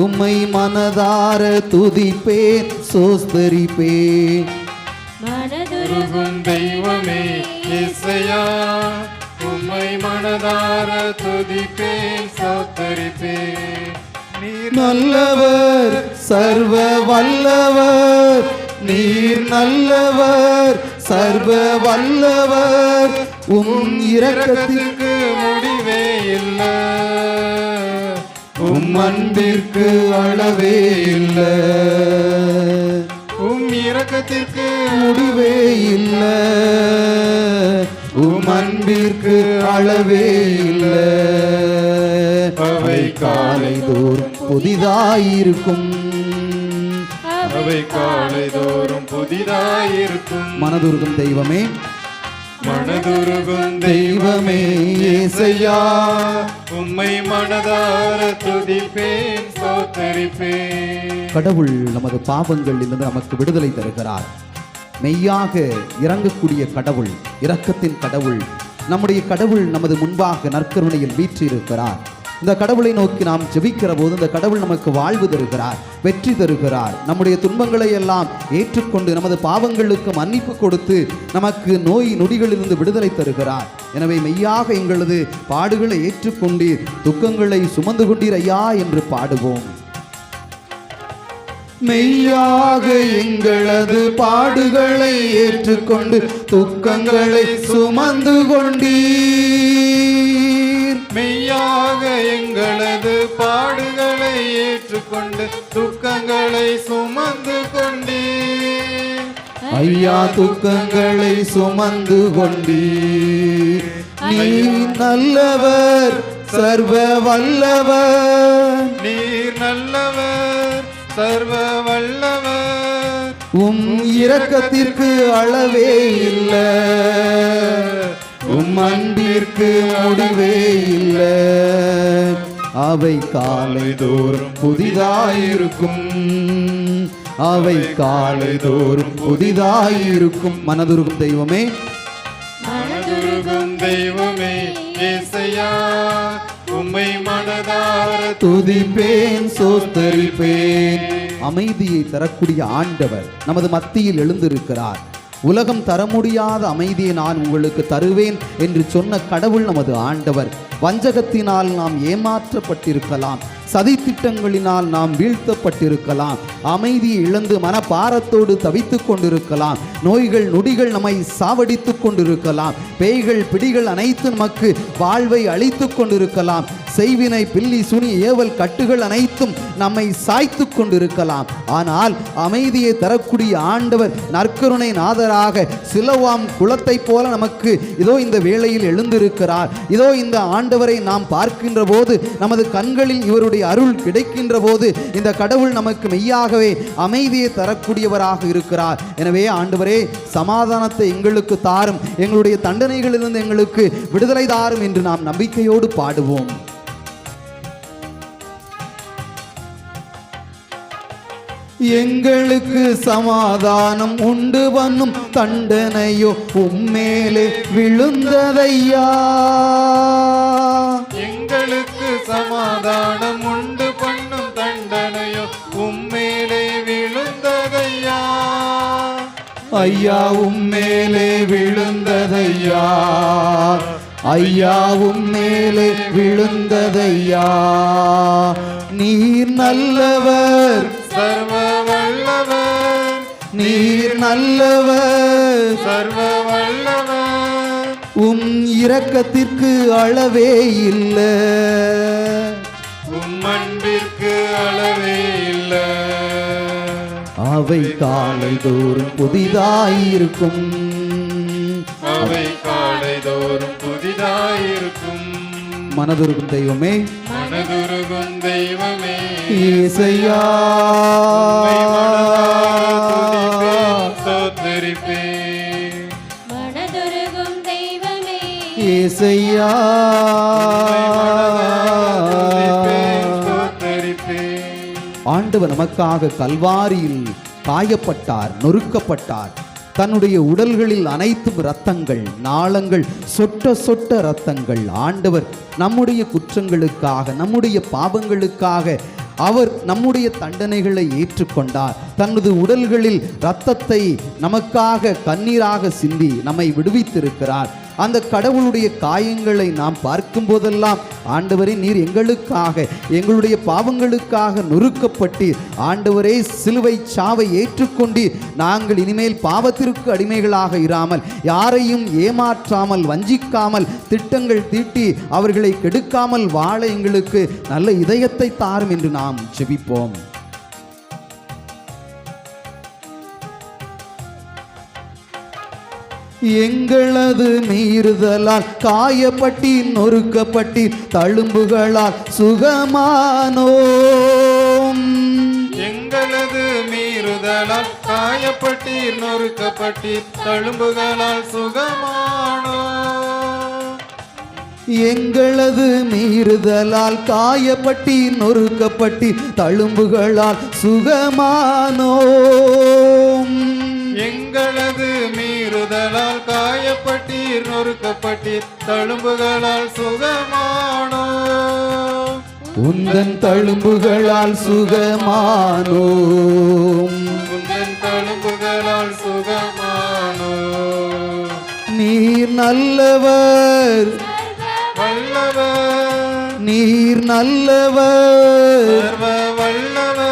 உம்மை மனதார துதிப்பேன் சோஸ்தரிப்பேன். மனதுருகும் தெய்வமே ஏசையா, உம்மை மனதார துதிப்பேன் சோஸ்தரிப்பேன். நீர் நல்லவர் சர்வ வல்லவர், நீர் நல்லவர் சர்வ வல்லவர், உம் இரக்கத்திற்கு முடிவே இல்லை, உம் அன்பிற்கு அளவே இல்லை, உம் இரக்கத்திற்கு முடிவே இல்லை, உம் அன்பிற்கு அளவே இல்லை, அவை காலை தோறும் புதிதாயிருக்கும், அவை காலை தோறும் புதிதாயிருக்கும். மனதுருகும் தெய்வமே, மனதுருகும் தெய்வமே ஏசையா, உம்மை மனதார துதிப்பேன் சோஸ்தரிப்பேன். கடவுள் நமது பாவங்களிலிருந்து நமக்கு விடுதலை தருகிறார். மெய்யாக இறங்கக்கூடிய கடவுள், இரக்கத்தின் கடவுள், நம்முடைய கடவுள் நமது முன்பாக நற்கருணையில் வீற்றிருக்கிறார். இந்த கடவுளை நோக்கி நாம் ஜெபிக்கிற போது இந்த கடவுள் நமக்கு வாழ்வு தருகிறார், வெற்றி தருகிறார். நம்முடைய துன்பங்களை எல்லாம் ஏற்றுக்கொண்டு நமது பாவங்களுக்கு மன்னிப்பு கொடுத்து நமக்கு நோய் நொடிகளிலிருந்து விடுதலை தருகிறார். எனவே மெய்யாக எங்களது பாடுகளை ஏற்றுக்கொண்டு துக்கங்களை சுமந்து கொண்டீர் ஐயா என்று பாடுவோம். மெய்யாக எங்களது பாடுகளை ஏற்றுக்கொண்டு துக்கங்களை சுமந்து கொண்டீர். மெய்யாக எங்களது பாடுகளை ஏற்றுக்கொண்டு துக்கங்களை சுமந்து கொண்டீர். ஐயா துக்கங்களை சுமந்து கொண்டீர். நீர் நல்லவர் சர்வ வல்லவர், நீர் நல்லவர் சர்வ வல்லவர், உம் இரக்கத்திற்கு அளவே இல்லை, உம் அன்பிற்கு முடிவே இல்லை. அவை காலை தோறும் புதிதாயிருக்கும், அவை காலை தோறும் புதிதாயிருக்கும். மனதுருகும் தெய்வமே, மனதுருகும் தெய்வமே இயேசையா, உம்மை மனதார துதிப்பேன் சோத்தரிப்பேன். அமைதியை தரக்கூடிய ஆண்டவர் நமது மத்தியில் எழுந்திருக்கிறார். உலகம் தர முடியாத அமைதியை நான் உங்களுக்கு தருவேன் என்று சொன்ன கடவுள் நமது ஆண்டவர். வஞ்சகத்தினால் நாம் ஏமாற்றப்பட்டிருக்கலாம், சதித்திட்டங்களினால் நாம் வீழ்த்தப்பட்டிருக்கலாம், அமைதியை இழந்து மனபாரத்தோடு தவித்துக் கொண்டிருக்கலாம், நோய்கள் நொடிகள் நம்மை சாவடித்துக் கொண்டிருக்கலாம், பேய்கள் பிடிகள் அனைத்து நமக்கு வாழ்வை அளித்துக் கொண்டிருக்கலாம், செய்வினை பில்லி சுனி ஏவல் கட்டுகள் அனைத்தும் நம்மை சாய்த்து கொண்டிருக்கலாம். ஆனால் அமைதியை தரக்கூடிய ஆண்டவர் நற்கருணை நாதராக சிலவாம் குளத்தை போல நமக்கு இதோ இந்த வேளையில் எழுந்திருக்கிறார். இதோ இந்த ஆண்டவரை நாம் பார்க்கின்ற போது, நமது கண்களில் இவருடைய அருள் கிடைக்கின்ற போது, இந்த கடவுள் நமக்கு மெய்யாகவே அமைதியை தரக்கூடியவராக இருக்கிறார். எனவே ஆண்டவரே, சமாதானத்தை எங்களுக்கு தாரும், எங்களுடைய தண்டனைகளிலிருந்து எங்களுக்கு விடுதலை தாரும் என்று நாம் நம்பிக்கையோடு பாடுவோம். எங்களுக்கு சமாதானம் உண்டு பண்ணும் தண்டனையோ உம்மேலே விழுந்ததையா. எங்களுக்கு சமாதானம் உண்டு பண்ணும் தண்டனையோ உம்மேலே விழுந்ததையா. ஐயா உம்மேலே விழுந்ததையா, ஐயா உம்மேலே விழுந்ததையா. நீர் நல்லவர், சர்வ வல்லவர், நீர் நல்லவர், சர்வ வல்லவர். உம் இரக்கத்திற்கு அளவே இல்லை, உம் அன்பிற்கு அளவே இல்லை. அவை காலை தோறும் புதிதாயிருக்கும், அவை காலை தோறும் புதிதாயிருக்கும். மனதுருகும் தெய்வமே, மனதுருகும் தெய்வமே இயேசையா, சோத்தரிப்பேன். மனதுருகும் தெய்வமே இயேசையா, சோத்தரிப்பேன். ஆண்டவர் நமக்காக கல்வாரியில் காயப்பட்டார், நொறுக்கப்பட்டார். தன்னுடைய உடல்களில் அனைத்தும் இரத்தங்கள், நாளங்கள், சொட்ட சொட்ட இரத்தங்கள். ஆண்டவர் நம்முடைய குற்றங்களுக்காக, நம்முடைய பாவங்களுக்காக அவர் நம்முடைய தண்டனைகளை ஏற்றுக்கொண்டார். தனது உடல்களில் இரத்தத்தை நமக்காக கண்ணீராக சிந்தி நம்மை விடுவித்திருக்கிறார். அந்த கடவுளுடைய காயங்களை நாம் பார்க்கும் போதெல்லாம், ஆண்டவரே நீர் எங்களுக்காக, எங்களுடைய பாவங்களுக்காக நொறுக்கப்பட்டீர். ஆண்டவரே சிலுவை சாவை ஏற்றுக்கொண்டீர். நாங்கள் இனிமேல் பாவத்திற்கு அடிமைகளாக இராமல், யாரையும் ஏமாற்றாமல், வஞ்சிக்காமல், திட்டங்கள் தீட்டி அவர்களை கெடுக்காமல் வாழ எங்களுக்கு நல்ல இதயத்தை தாரும் என்று நாம் ஜெபிப்போம். எங்களது மீறுதலால் காயப்பட்டீர், நொறுக்கப்பட்டீர், தழும்புகளால் சுகமானோம். எங்களது மீறுதலால் காயப்பட்டீர், நொறுக்கப்பட்டீர், தழும்புகளால் சுகமானோ. எங்களது மீறுதலால் காயப்பட்டீர், நொறுக்கப்பட்டீர், தழும்புகளால் சுகமானோம். எங்களது மீறுதலால் காயப்பட்டீர், நொறுக்கப்பட்டீர், தழும்புகளால் சுகமானோ. உந்தன் தழும்புகளால் சுகமானோம், உந்தன் தழும்புகளால் சுகமானோ. நீர் நல்லவர், வல்லவர், நீர் நல்லவர், சர்வ வல்லவர்.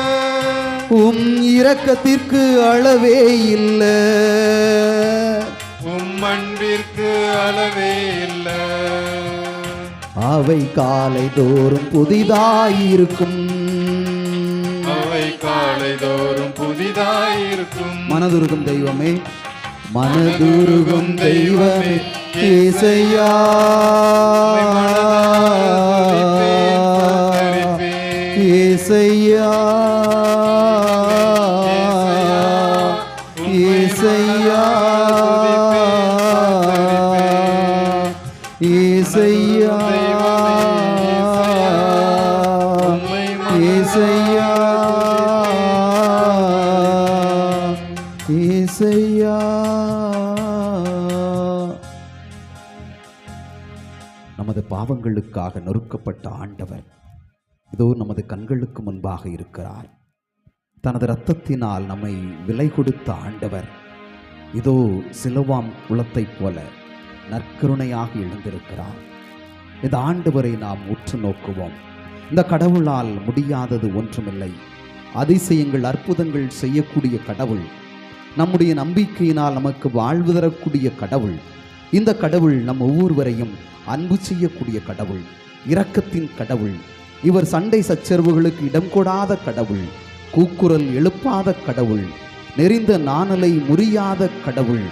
உம் இரக்கத்திற்கு அளவே இல்லை, உம் அன்பிற்கு அளவே இல்லை. அவை காலை தோறும் புதிதாயிருக்கும், அவை காலை தோறும் புதிதாயிருக்கும். மனதுருகும் தெய்வமே, மனதுருகும் தெய்வமே இயேசையா, இயேசையா, இயேசையா, பாவங்களுக்காக நொறுக்கப்பட்ட ஆண்டவர் இதோ நமது கண்களுக்கு முன்பாக இருக்கிறார். தனது இரத்தத்தினால் நம்மை விலை கொடுத்த ஆண்டவர் இதோ சிலுவாம் குளத்தைப் போல நற்கருணையாக எழுந்திருக்கிறார். இந்த ஆண்டவரை நாம் உற்று நோக்குவோம். இந்த கடவுளால் முடியாதது ஒன்றுமில்லை. அதிசயங்கள் அற்புதங்கள் செய்யக்கூடிய கடவுள், நம்முடைய நம்பிக்கையினால் நமக்கு வாழ்வு தரக்கூடிய கடவுள். இந்த கடவுள் நம் ஒவ்வொருவரையும் அன்பு செய்யக்கூடிய கடவுள், இரக்கத்தின் கடவுள். இவர் சண்டை சச்சரவுகளுக்கு இடம் கொடாத கடவுள், கூக்குரல் எழுப்பாத கடவுள், நெறிந்த நாணலை முறியாத கடவுள்,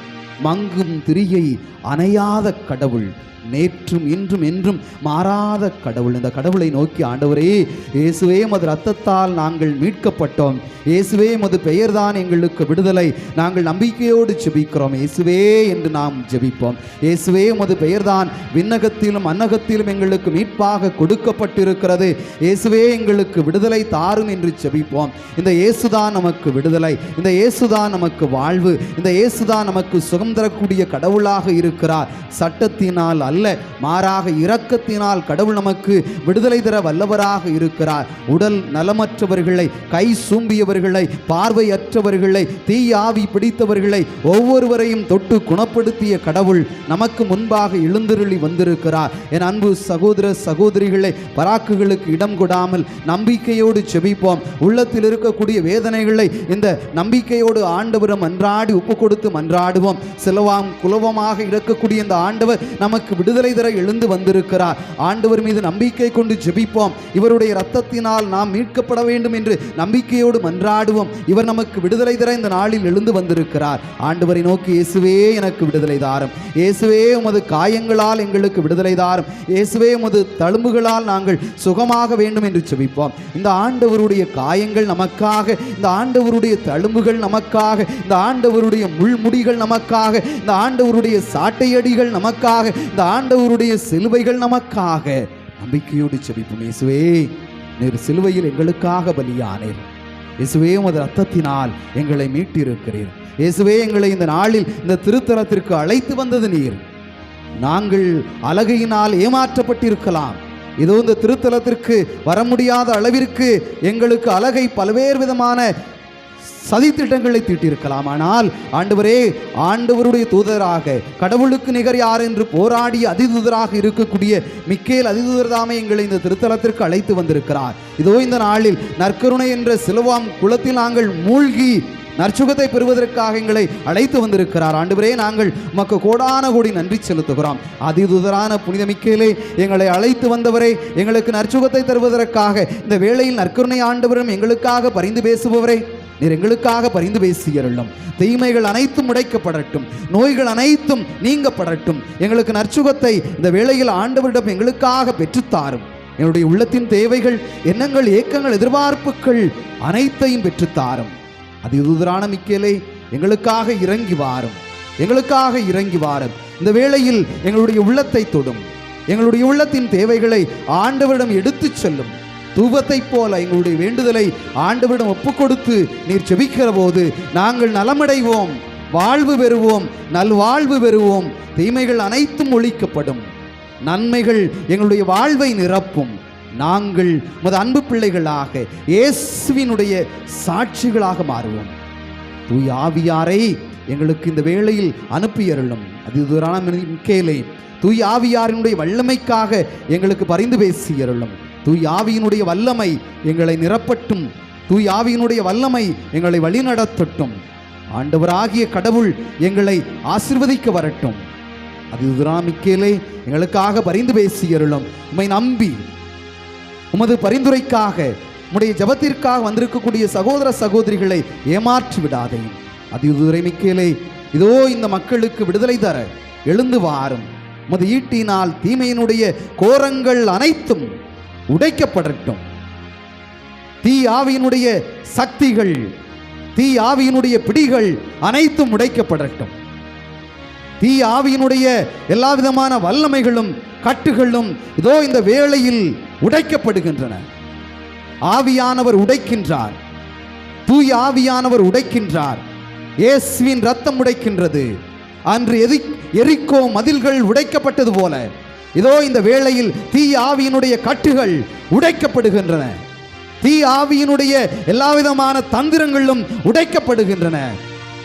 மங்கும் திரியை அணையாத கடவுள், நேற்றும் இன்றும் என்றும் மாறாத கடவுள். இந்த கடவுளை நோக்கி ஆண்டவரே, இயேசுவே மது இரத்தத்தால் நாங்கள் மீட்கப்பட்டோம், இயேசுவே மது பெயர்தான் எங்களுக்கு விடுதலை, நாங்கள் நம்பிக்கையோடு ஜெபிக்கிறோம் இயேசுவே என்று நாம் ஜெபிப்போம். இயேசுவே மது பெயர்தான் விண்ணகத்திலும் அன்னகத்திலும் எங்களுக்கு மீட்பாக கொடுக்கப்பட்டிருக்கிறது, இயேசுவே எங்களுக்கு விடுதலை தாரும் என்று ஜெபிப்போம். இந்த இயேசுதான் நமக்கு விடுதலை, இந்த இயேசுதான் நமக்கு வாழ்வு, இந்த இயேசுதான் நமக்கு சுகம் தரக்கூடிய கடவுளாக இருக்கிறார். சட்டத்தினால் அல்ல, மாறாக இரக்கத்தினால் கடவுள் நமக்கு விடுதலை தர வல்லவராக இருக்கிறார். உடல் நலமற்றவர்களை, கை சூம்பியவர்களை, பார்வையற்றவர்களை, தீயாவி பிடித்தவர்களை ஒவ்வொருவரையும் தொட்டு குணப்படுத்திய கடவுள் நமக்கு முன்பாக எழுந்தருளி வந்திருக்கிறார். என் அன்பு சகோதர சகோதரிகளை, பராக்குகளுக்கு இடம் கொடாமல் நம்பிக்கையோடு செபிப்போம். உள்ளத்தில் இருக்கக்கூடிய வேதனைகளை இந்த நம்பிக்கையோடு ஆண்டவரும் மன்றாடி ஒப்பு கொடுத்து மன்றாடுவோம். சிலவாம் குலவமாக இருக்கக்கூடிய இந்த ஆண்டவர் நமக்கு விடுதலை தர எழுந்து வந்திருக்கிறார். ஆண்டவர் மீது நம்பிக்கை கொண்டு ஜெபிப்போம். இவருடைய இரத்தத்தினால் நாம் மீட்கப்பட வேண்டும் என்று நம்பிக்கையோடு மன்றாடுவோம். இவர் நமக்கு விடுதலை தர இந்த நாளில் எழுந்து வந்திருக்கிறார். ஆண்டவரை நோக்கி, இயேசுவே எனக்கு விடுதலை தாரும், இயேசுவே உமது காயங்களால் எங்களுக்கு விடுதலை தாரும், இயேசுவே உமது தழும்புகளால் நாங்கள் சுகமாக வேண்டும் என்று ஜெபிப்போம். இந்த ஆண்டவருடைய காயங்கள் நமக்காக, இந்த ஆண்டவருடைய தழும்புகள் நமக்காக, இந்த ஆண்டவருடைய முள்முடிகள் நமக்காக, இந்த ஆண்டவருடைய சாட்டையடிகள் நமக்காக, இந்த ஆண்டவருடைய சிலுவைகள் நமக்காக. நம்பிக்கையோடு ஜெபிப்போம். இயேசுவே, நீர் சிலுவையில் எங்களுக்காக பலியானீர், இயேசுவே உமது இரத்தத்தினால் எங்களை மீட்டிருக்கிறீர், இயேசுவே எங்களை இந்த நாளில் இந்த திருத்தலத்திற்கு அழைத்து வந்தது நீர். நாங்கள் அழகையினால் ஏமாற்றப்பட்டிருக்கலாம், இதோ இந்த திருத்தலத்திற்கு வர முடியாத அளவிற்கு எங்களுக்கு அழகை பல்வேறு விதமான சதித்திட்டங்களை தீட்டியிருக்கலாம். ஆனால் ஆண்டவரே, ஆண்டவருடைய தூதராக, கடவுளுக்கு நிகர் யார் என்று போராடிய அதிதூதராக இருக்கக்கூடிய மிக்கேல் அதிதூதர் தாமே எங்களை இந்த திருத்தலத்திற்கு அழைத்து வந்திருக்கிறார். இதோ இந்த நாளில் நற்கருணை என்ற சிலுவாம் குளத்தில் நாங்கள் மூழ்கி நற்சுகத்தை பெறுவதற்காக எங்களை அழைத்து வந்திருக்கிறார். ஆண்டவரே, நாங்கள் உமக்கு கோடான கோடி நன்றி செலுத்துகிறோம். அதிதூதரான புனித மிக்கேலே, எங்களை அழைத்து வந்தவரே, எங்களுக்கு நற்சுகத்தை தருவதற்காக இந்த வேளையில் நற்கருணை ஆண்டவரும் எங்களுக்காக பரிந்து பேசுபவரே, நீர் எங்களுக்காக பரிந்து பேசியருளும். தீமைகள் அனைத்தும் உடைக்கப்படட்டும், நோய்கள் அனைத்தும் நீங்கப்படட்டும். எங்களுக்கு நற்சுகத்தை இந்த வேளையில் ஆண்டவரிடம் எங்களுக்காக பெற்றுத்தாரும். என்னுடைய உள்ளத்தின் தேவைகள், எண்ணங்கள், ஏக்கங்கள், எதிர்பார்ப்புகள் அனைத்தையும் பெற்றுத்தாரும். அதிதூதரான மிக்கேலே, எங்களுக்காக இறங்கி வாரும், எங்களுக்காக இறங்கி வாரும். இந்த வேளையில் எங்களுடைய உள்ளத்தை தொடும், எங்களுடைய உள்ளத்தின் தேவைகளை ஆண்டவரிடம் எடுத்துச் செல்லும். தூபத்தை போல எங்களுடைய வேண்டுதலை ஆண்டவரிடம் ஒப்பு கொடுத்து நீர் செபிக்கிற போது நாங்கள் நலமடைவோம், வாழ்வு பெறுவோம், நல்வாழ்வு பெறுவோம். தீமைகள் அனைத்தும் ஒழிக்கப்படும், நன்மைகள் எங்களுடைய வாழ்வை நிரப்பும். நாங்கள் உமது அன்பு பிள்ளைகளாக, இயேசுவினுடைய சாட்சிகளாக மாறுவோம். தூய ஆவியாரை எங்களுக்கு இந்த வேளையில் அனுப்பியருளும். அதிதூதரான மிக்கேலே, தூய ஆவியாரினுடைய வல்லமைக்காக எங்களுக்கு பரிந்து பேசியருளும். தூய ஆவியினுடைய வல்லமை எங்களை நிரப்பட்டும், தூய ஆவியினுடைய வல்லமை எங்களை வழிநடத்தட்டும். ஆண்டவராகிய கடவுள் எங்களை ஆசீர்வதிக்க வரட்டும். அதிதூதரான மிக்கேலே, எங்களுக்காக பரிந்து பேசியருளும். உம்மை நம்பி உமது பரிந்துரைக்காக, உம்முடைய ஜபத்திற்காக வந்திருக்கக்கூடிய சகோதர சகோதரிகளை ஏமாற்றி விடாதையும். அதிதூதரை மிக்கேலே, இதோ இந்த மக்களுக்கு விடுதலை தர எழுந்து வாரும். உமது ஈட்டினால் தீமையினுடைய கோரங்கள் அனைத்தும் உடைக்கப்படட்டும். தீ ஆவியினுடைய சக்திகள், தீ ஆவியினுடைய பிடிகள் அனைத்தும் உடைக்கப்படட்டும். தீ ஆவியினுடைய எல்லா விதமான வல்லமைகளும் கட்டுகளும் இதோ இந்த வேளையில் உடைக்கப்படுகின்றன. ஆவியானவர் உடைக்கின்றார், தூய ஆவியானவர் உடைக்கின்றார். இயேசுவின் ரத்தம் உடைக்கின்றது. அன்று எரிக்கோ மதில்கள் உடைக்கப்பட்டது போல இதோ இந்த வேளையில் தீ ஆவியினுடைய கட்டுகள் உடைக்கப்படுகின்றன. தீ ஆவியினுடைய எல்லா விதமான தந்திரங்களும் உடைக்கப்படுகின்றன.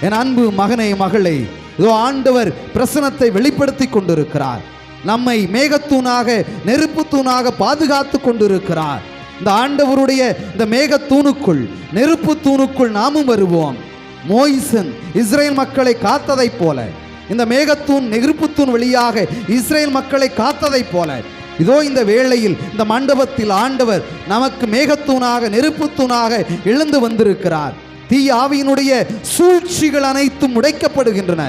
என் அன்பு மகனே மகளே, இதோ ஆண்டவர் பிரசனத்தை வெளிப்படுத்தி கொண்டிருக்கிறார். நம்மை மேகத்தூணாக நெருப்பு தூணாக பாதுகாத்து கொண்டிருக்கிறார். இந்த ஆண்டவருடைய இந்த மேகத்தூணுக்குள் நெருப்பு தூணுக்குள் நாமும் வருவோம். மோயிசன் இஸ்ரேல் மக்களை காத்ததைப் போல, இந்த மேகத்தூண் நெருப்புத்தூண் வழியாக இஸ்ரேல் மக்களை காத்ததைப் போல, இதோ இந்த வேளையில் இந்த மண்டபத்தில் ஆண்டவர் நமக்கு மேகத்தூணாக நெருப்புத்தூணாக எழுந்து வந்திருக்கிறார். தீ ஆவியினுடைய சூழ்ச்சிகள் அனைத்தும் உடைக்கப்படுகின்றன.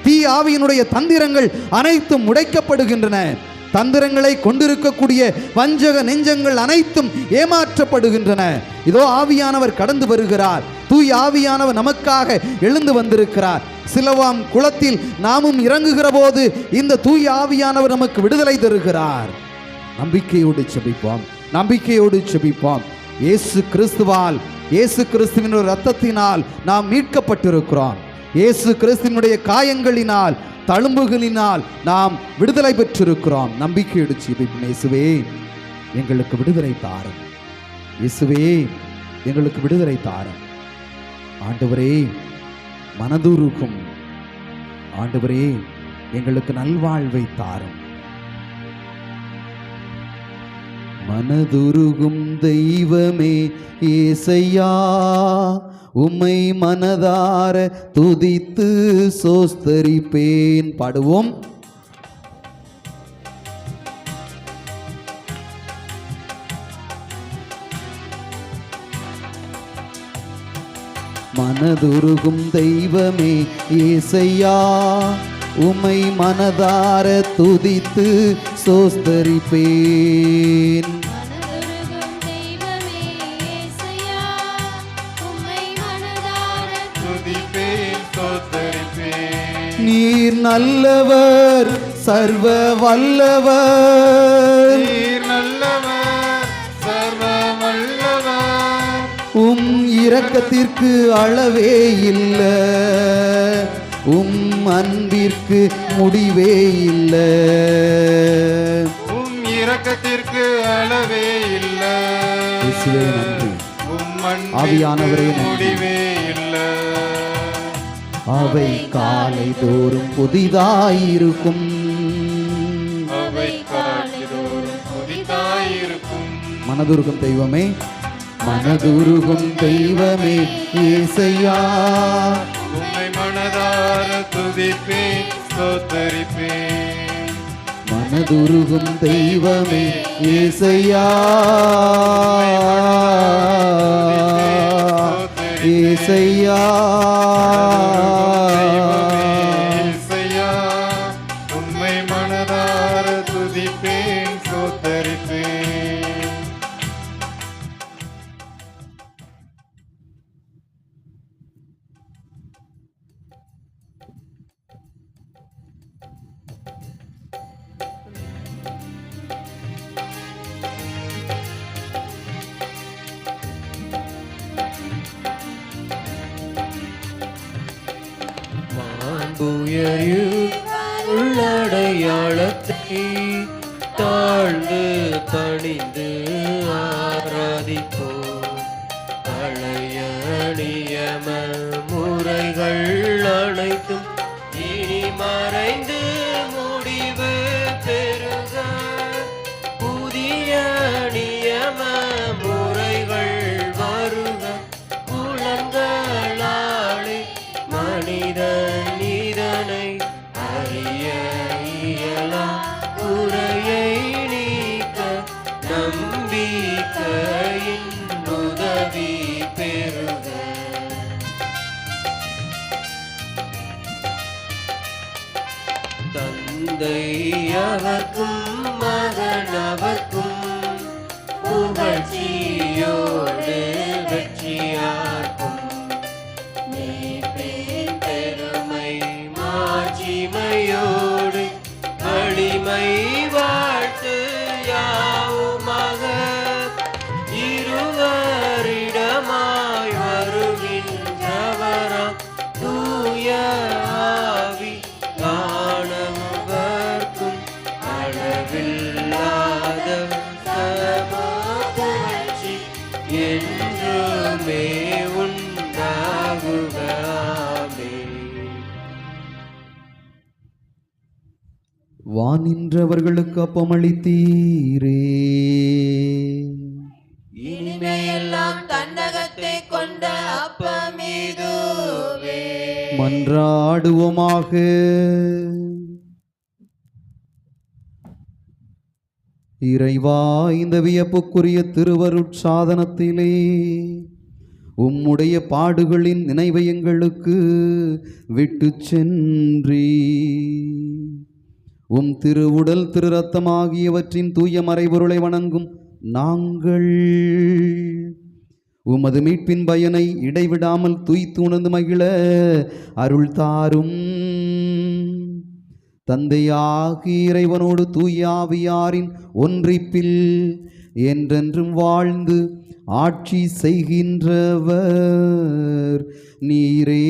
தீ ஆவியினுடைய தந்திரங்கள் அனைத்தும் உடைக்கப்படுகின்றன. தந்திரங்களை கொண்டிருக்கக்கூடிய வஞ்சக நெஞ்சங்கள் அனைத்தும் ஏமாற்றப்படுகின்றன. இதோ ஆவியானவர் கடந்து வருகிறார். தூய் ஆவியானவர் நமக்காக எழுந்து வந்திருக்கிறார். சிலவாம் குளத்தில் நாமும் இறங்குகிற போது இந்த தூய் ஆவியானவர் நமக்கு விடுதலை தருகிறார். நம்பிக்கையோடு செபிப்போம், நம்பிக்கையோடு செபிப்போம். இயேசு கிறிஸ்துவால், இயேசு கிறிஸ்துவின் இரத்தத்தினால் நாம் மீட்கப்பட்டிருக்கிறோம். இயேசு கிறிஸ்துவினுடைய காயங்களினால் தழும்புகளினால் நாம் விடுதலை பெற்றிருக்கிறோம். நம்பிக்கையோடு செபிப்போம். இயேசுவே எங்களுக்கு விடுதலை தாரும், இயேசுவே எங்களுக்கு விடுதலை தாரும். ஆண்டவரே மனதுருகும் ஆண்டவரே எங்களுக்கு நல்வாழ்வை தாரும். மனதுருகும் தெய்வமே இயேசையா, உம்மை மனதார துதித்து சோஸ்தரிப்பேன். பாடுவோம். மனதுருகும் தெய்வமே இயேசையா, உம்மை மனதார துதித்து சோஸ்தரிப்பேன். நீர் நல்லவர், சர்வ வல்லவர், நீர் நல்லவர், சர்வ வல்லவர். உம் இரக்கத்திற்கு அளவே இல்லை, உம் அன்பிற்கு முடிவே இல்லை. உம் இரக்கத்திற்கு அளவே இல்லை, இயேசுவே நன்றி. உம் ஆவியானவரே அன்பிற்கு நன்றி. முடிவே இல்லை. அவை காலை தோறும் புதிதாயிருக்கும், அவை காலைதோறும் புதிதாயிருக்கும். மனதுருகும் தெய்வமே, மனதுருகும் தெய்வமே இயேசையா, உம்மை மனதார துதிப்பேன் ஸ்தோத்தரிப்பேன். மனதுருகும் தெய்வமே இயேசையா, இயேசையா, இயேசையா, உம்மை மனதார துதிப்பேன் ஸ்தோத்தரிப்பேன். உள்ளடையாளத்தை தாழ்ந்து பணிந்து ஆராதிப்போம். பழைய நியம முறைகள் அனைத்தும் இனி மறைந்து முடிவு பெறுக. புதிய நியம முறைகள் வருக. புலன்களாலே மனிதன் இதனை அறிய இயலா. குறையை நீக்க நம்பிக்கையின் உதவி பெறுக. தந்தை அவர்க்கும் மகன் அவர்க்கும் புகழ்ச்சியோடு வெற்றியாக்கும். பெருமை மாட்சிமையோடு வலிமை வாழ்த்து யாவுமாக. இருவரிடமாய் வருகின்றவராம் தூய ஆவி காணவர்க்கும் அளவில் வானின்றவர்களுக்கு அப்பமளித்தீரே. இனிமையெல்லாம் தன்னகத்தை கொண்ட அப்பமீதுவே. மன்றாடுவோமாக. இறைவா, இந்த வியப்புக்குரிய திருவருட்சாதனத்திலே உம்முடைய பாடுகளின் நினைவை எங்களுக்கு விட்டு சென்றீ. உம் திருவுடல் திரு ரத்தம் ஆகியவற்றின் தூய மறைபொருளை வணங்கும் நாங்கள் உமது மீட்பின் பயனை இடைவிடாமல் தூய்த்து உணர்ந்து மகிழ அருள் தாரும். தந்தையாகி இறைவனோடு தூய ஆவியாரின் ஒன்றிப்பில் என்றென்றும் வாழ்ந்து ஆட்சி செய்கின்றவர் நீரே.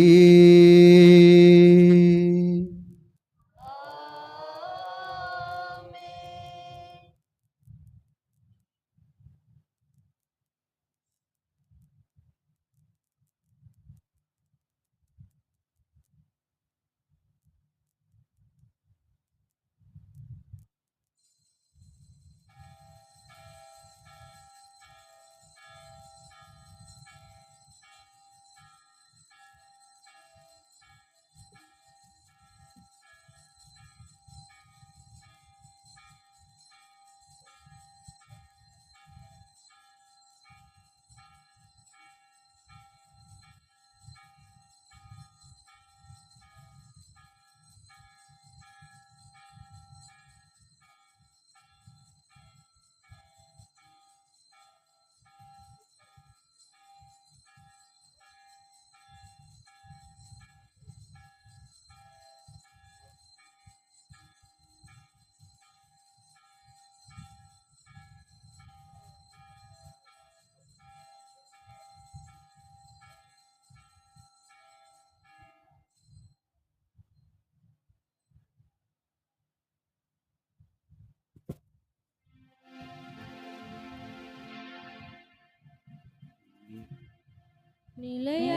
நிலையான